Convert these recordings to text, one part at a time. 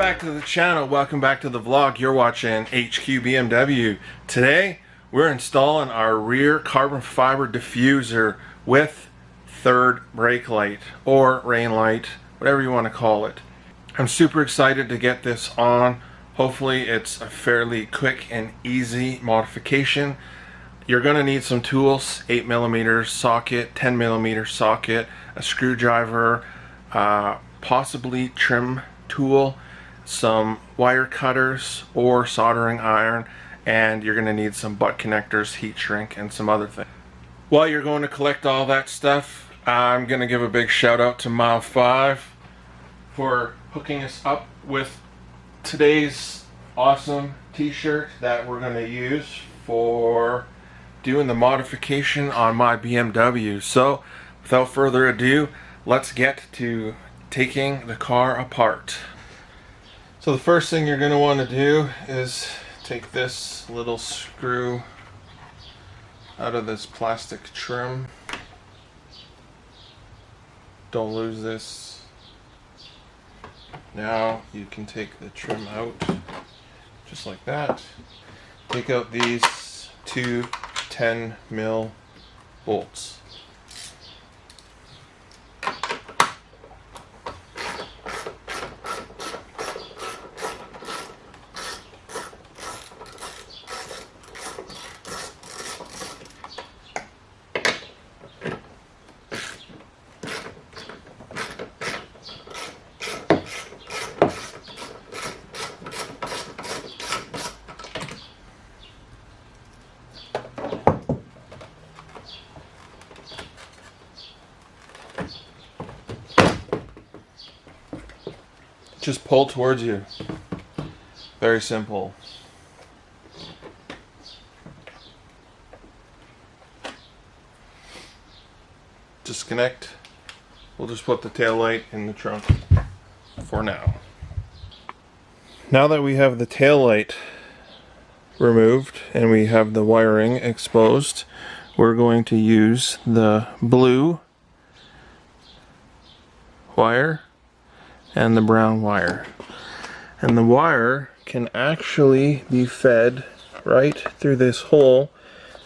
back to the channel. Welcome back to the vlog. You're watching HQ BMW. Today we're installing our rear carbon fiber diffuser with third brake light or rain light, whatever you want to call it. I'm super excited to get this on. Hopefully it's a fairly quick and easy modification. You're going to need some tools: 8mm socket, 10mm socket, a screwdriver, possibly trim tool, some wire cutters or soldering iron, and you're going to need some butt connectors, heat shrink, and some other things. While you're going to collect all that stuff, I'm going to give a big shout out to Mile 5 for hooking us up with today's awesome t-shirt that we're going to use for doing the modification on my BMW. So without further ado, let's get to taking the car apart. So the first thing you're going to want to do is take this little screw out of this plastic trim. Don't lose this. Now you can take the trim out just like that. Take out these two 10mm bolts. Just pull towards you. Very simple. Disconnect. We'll just put the tail light in the trunk for now. Now that we have the tail light removed and we have the wiring exposed, we're going to use the blue wire and the brown wire. And the wire can actually be fed right through this hole,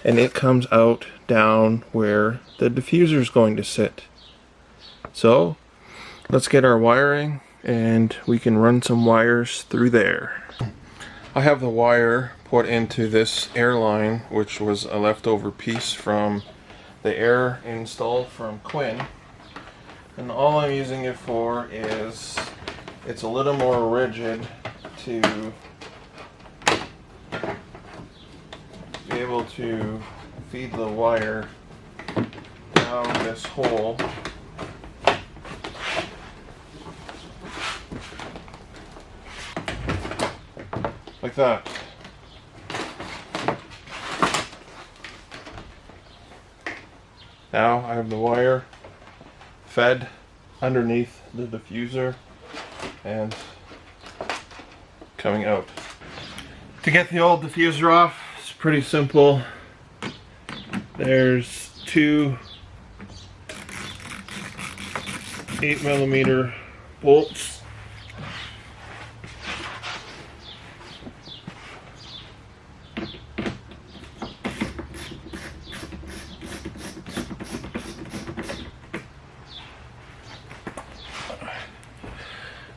and it comes out down where the diffuser is going to sit. So let's get our wiring and we can run some wires through there. I have the wire put into this air line, which was a leftover piece from the air installed from Quinn. And all I'm using it for is it's a little more rigid to be able to feed the wire down this hole. Like that. Now I have the wire fed underneath the diffuser and coming out. To get the old diffuser off, it's pretty simple. There's two 8mm bolts.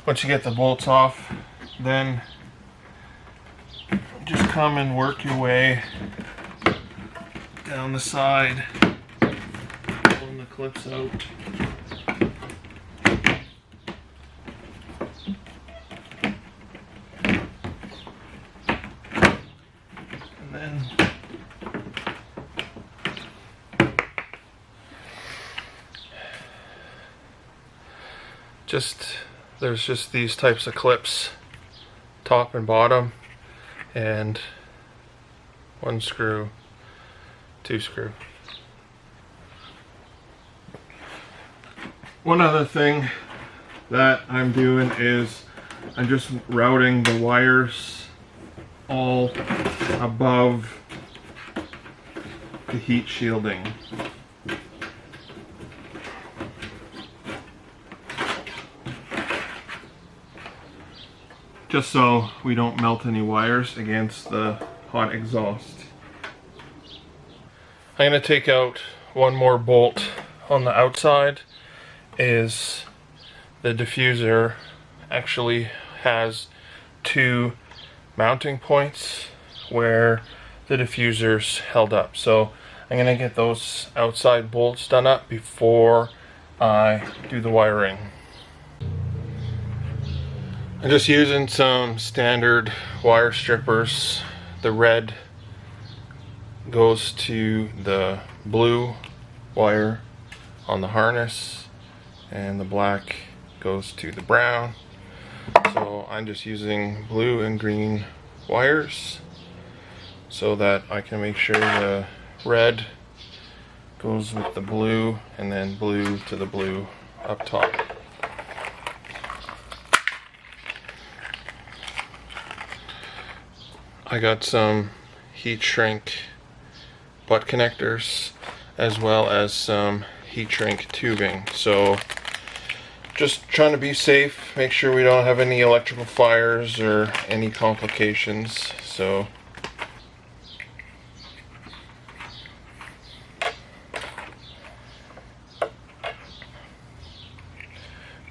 Once you get the bolts off, then just come and work your way down the side, pulling the clips out. And then there's just these types of clips, top and bottom, and one screw, two screw. One other thing that I'm doing is I'm just routing the wires all above the heat shielding. just so we don't melt any wires against the hot exhaust. I'm going to take out one more bolt on the outside. Is the diffuser actually has two mounting points where the diffuser's held up. So I'm going to get those outside bolts done up before I do the wiring. I'm just using some standard wire strippers. The red goes to the blue wire on the harness and the black goes to the brown. So I'm just using blue and green wires so that I can make sure the red goes with the blue and then blue to the blue up top. I got some heat shrink butt connectors as well as some heat shrink tubing. So just trying to be safe, make sure we don't have any electrical fires or any complications. So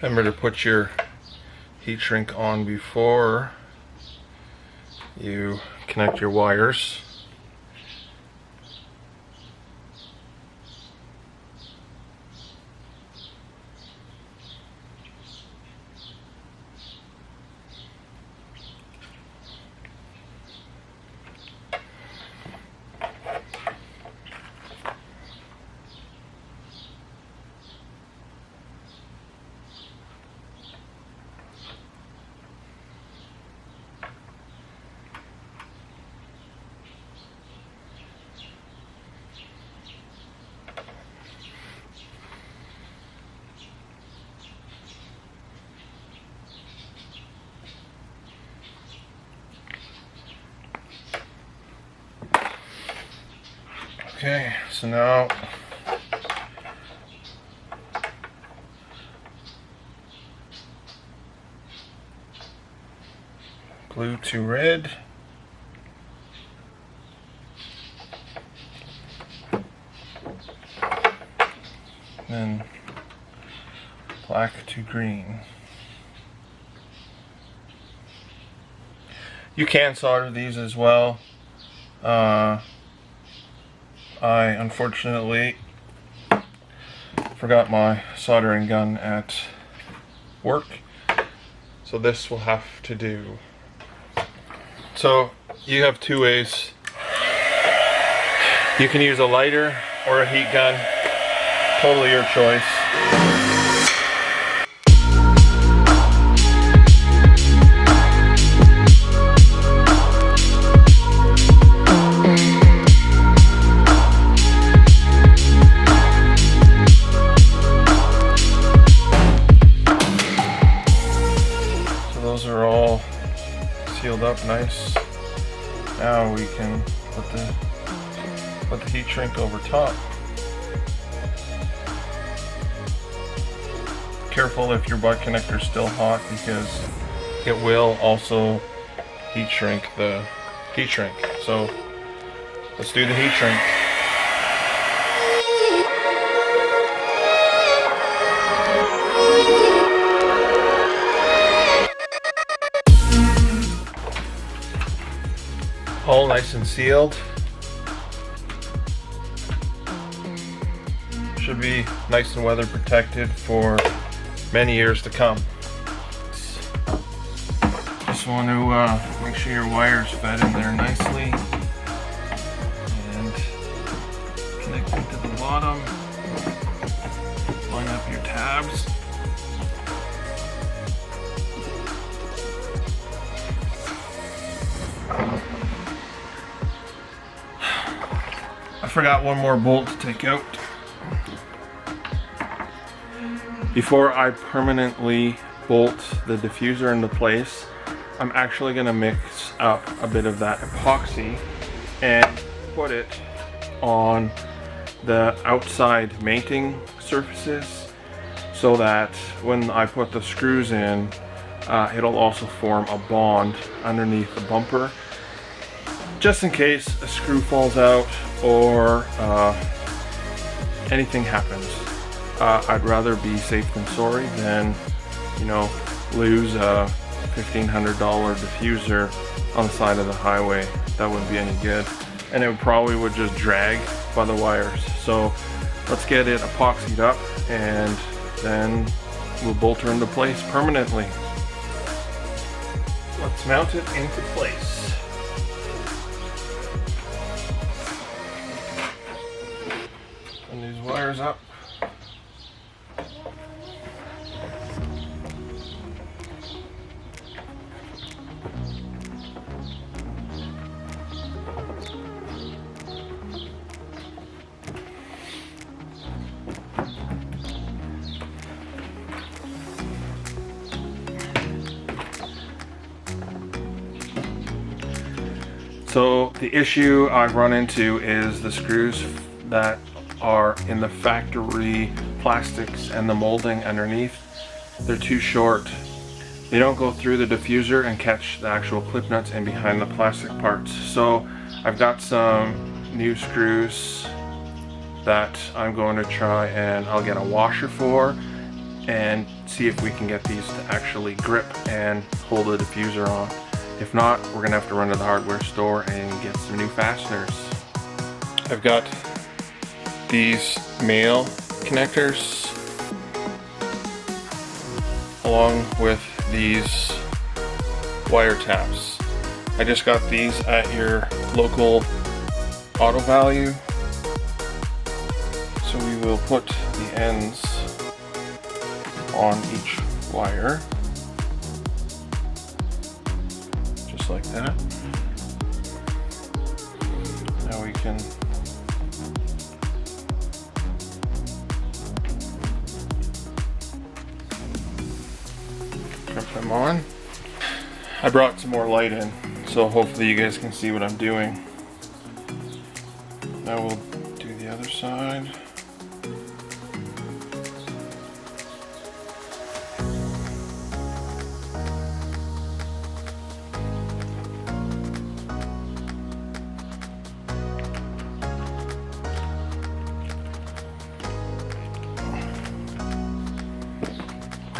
remember to put your heat shrink on before you connect your wires. Okay, so now blue to red, then black to green. You can solder these as well. I unfortunately forgot my soldering gun at work, so this will have to do. So you have two ways. You can use a lighter or a heat gun, totally your choice. Sealed up nice. Now we can put the heat shrink over top. Careful if your butt connector is still hot, because it will also heat shrink the heat shrink. So let's do the heat shrink. All nice and sealed. Should be nice and weather protected for many years to come. Just want to make sure your wires fed in there nicely and connect them to the bottom. Line up your tabs. I forgot one more bolt to take out. Before I permanently bolt the diffuser into place, I'm actually going to mix up a bit of that epoxy and put it on the outside mating surfaces so that when I put the screws in, it'll also form a bond underneath the bumper, just in case a screw falls out or anything happens. I'd rather be safe than sorry than, you know, lose a $1,500 diffuser on the side of the highway. That wouldn't be any good, and it probably would just drag by the wires. So let's get it epoxied up, and then we'll bolt her into place permanently. Let's mount it into place. Turn these wires up. So the issue I've run into is the screws that are in the factory plastics and the molding underneath. They're too short. They don't go through the diffuser and catch the actual clip nuts in behind the plastic parts. So I've got some new screws that I'm going to try, and I'll get a washer for and see if we can get these to actually grip and hold the diffuser on. If not, we're gonna have to run to the hardware store and get some new fasteners. I've got these male connectors along with these wire taps. I just got these at your local Auto Value. So we will put the ends on each wire. Like that. Now we can crimp them on. I brought some more light in, so hopefully you guys can see what I'm doing. Now we'll do the other side.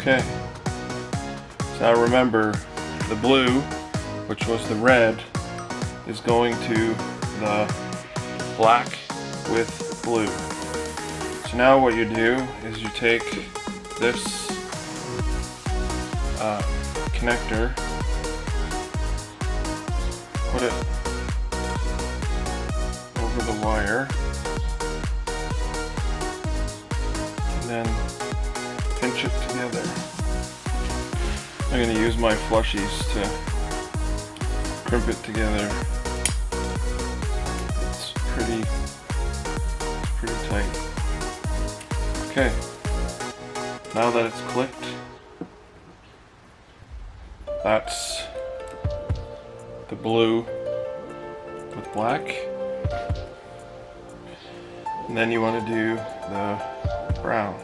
Okay, so now remember, the blue, which was the red, is going to the black with blue. So now what you do is you take this connector, put it over the wire, and then pinch it together. I'm going to use my flushies to crimp it together. It's pretty tight. Okay, now that it's clicked, that's the blue with black, and then you want to do the brown.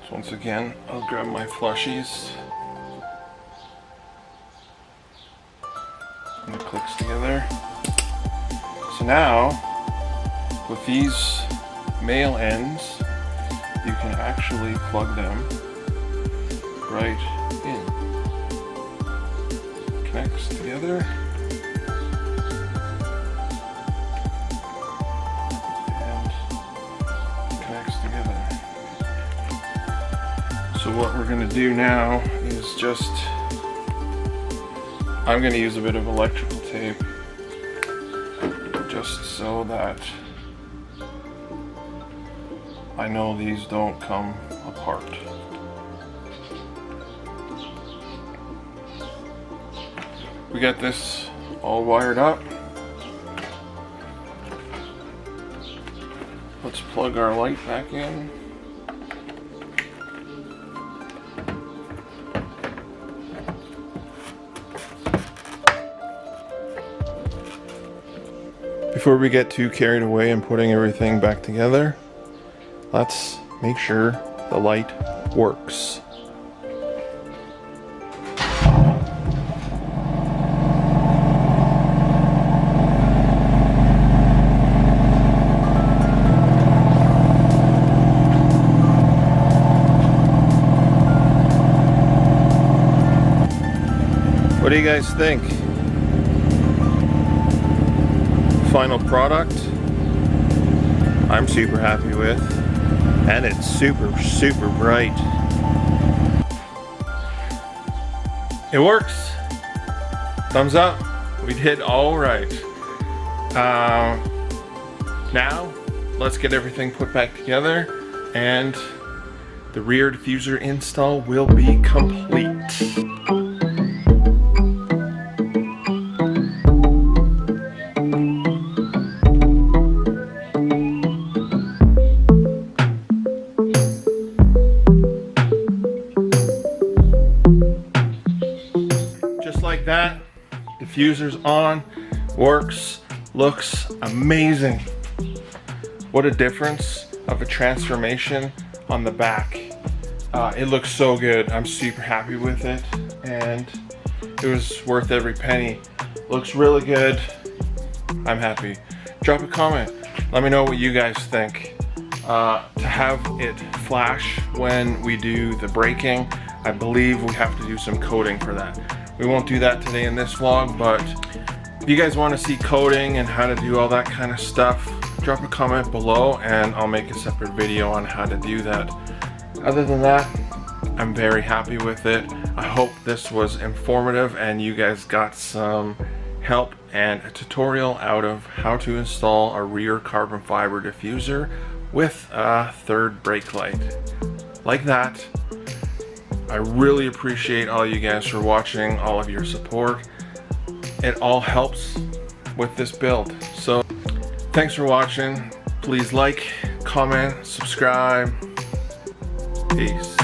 So once again, I'll grab my flushies, and it clicks together. So now, with these male ends, you can actually plug them right in. Connects together. And connects together. So what we're going to do now is just, I'm going to use a bit of electrical tape just so that I know these don't come apart. We got this all wired up. Let's plug our light back in. Before we get too carried away and putting everything back together, let's make sure the light works. What do you guys think? Final product, I'm super happy with, and it's super bright. It works. Thumbs up. We did all right. Now let's get everything put back together, and the rear diffuser install will be complete. Like that, diffuser's on, works, looks amazing. What a difference of a transformation on the back. It looks so good. I'm super happy with it, and it was worth every penny. Looks really good. I'm happy. Drop a comment. Let me know what you guys think. To have it flash when we do the braking, I believe we have to do some coding for that. We won't do that today in this vlog, but if you guys want to see coding and how to do all that kind of stuff, drop a comment below and I'll make a separate video on how to do that. Other than that, I'm very happy with it. I hope this was informative and you guys got some help and a tutorial out of how to install a rear carbon fiber diffuser with a third brake light. Like that. I really appreciate all you guys for watching, all of your support. It all helps with this build. So thanks for watching. Please like, comment, subscribe. Peace.